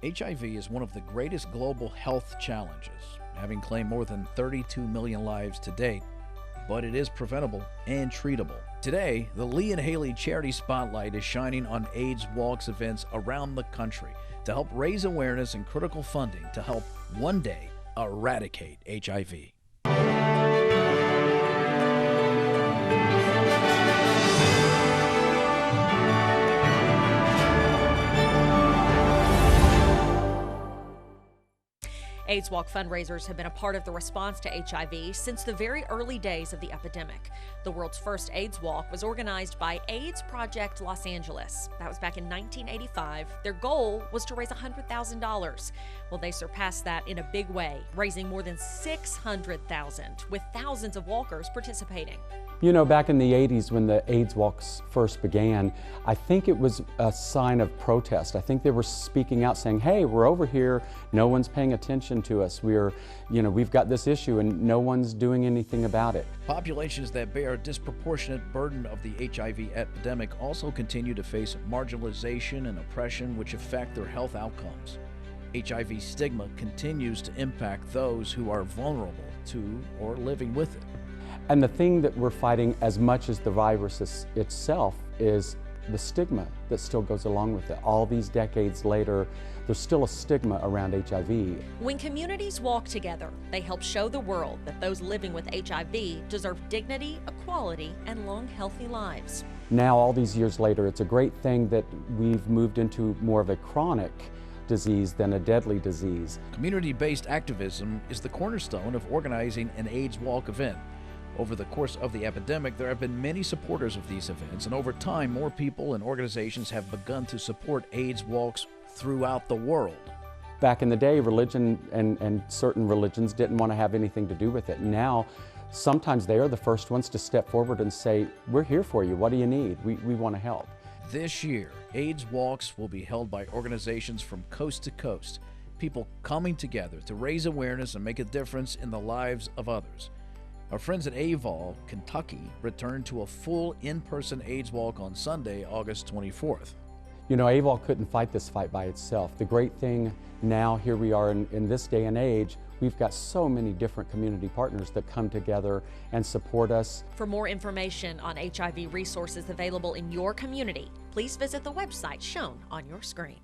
HIV is one of the greatest global health challenges, having claimed more than 32 million lives to date, but it is preventable and treatable. Today, the Lee and Hayley Charity Spotlight is shining on AIDS Walks events around the country to help raise awareness and critical funding to help one day eradicate HIV. AIDS Walk fundraisers have been a part of the response to HIV since the very early days of the epidemic. The world's first AIDS Walk was organized by AIDS Project Los Angeles. That was back in 1985. Their goal was to raise $100,000. Well, they surpassed that in a big way, raising more than $600,000, with thousands of walkers participating. You know, back in the 80s when the AIDS Walks first began, I think it was a sign of protest. I think they were speaking out saying, hey, we're over here, no one's paying attention to us. We've got this issue and no one's doing anything about it. Populations that bear a disproportionate burden of the HIV epidemic also continue to face marginalization and oppression which affect their health outcomes. HIV stigma continues to impact those who are vulnerable to or living with it. And the thing that we're fighting as much as the virus itself is the stigma that still goes along with it. All these decades later, there's still a stigma around HIV. When communities walk together, they help show the world that those living with HIV deserve dignity, equality, and long, healthy lives. Now, all these years later, it's a great thing that we've moved into more of a chronic disease than a deadly disease. Community-based activism is the cornerstone of organizing an AIDS Walk event. Over the course of the epidemic, there have been many supporters of these events, and over time, more people and organizations have begun to support AIDS Walks throughout the world. Back in the day, religion and certain religions didn't want to have anything to do with it. Now, sometimes they are the first ones to step forward and say, we're here for you, what do you need? We want to help. This year, AIDS Walks will be held by organizations from coast to coast, people coming together to raise awareness and make a difference in the lives of others. Our friends at AVOL, Kentucky, returned to a full in-person AIDS Walk on Sunday, August 24th. You know, AVOL couldn't fight this fight by itself. The great thing now, here we are in this day and age, we've got so many different community partners that come together and support us. For more information on HIV resources available in your community, please visit the website shown on your screen.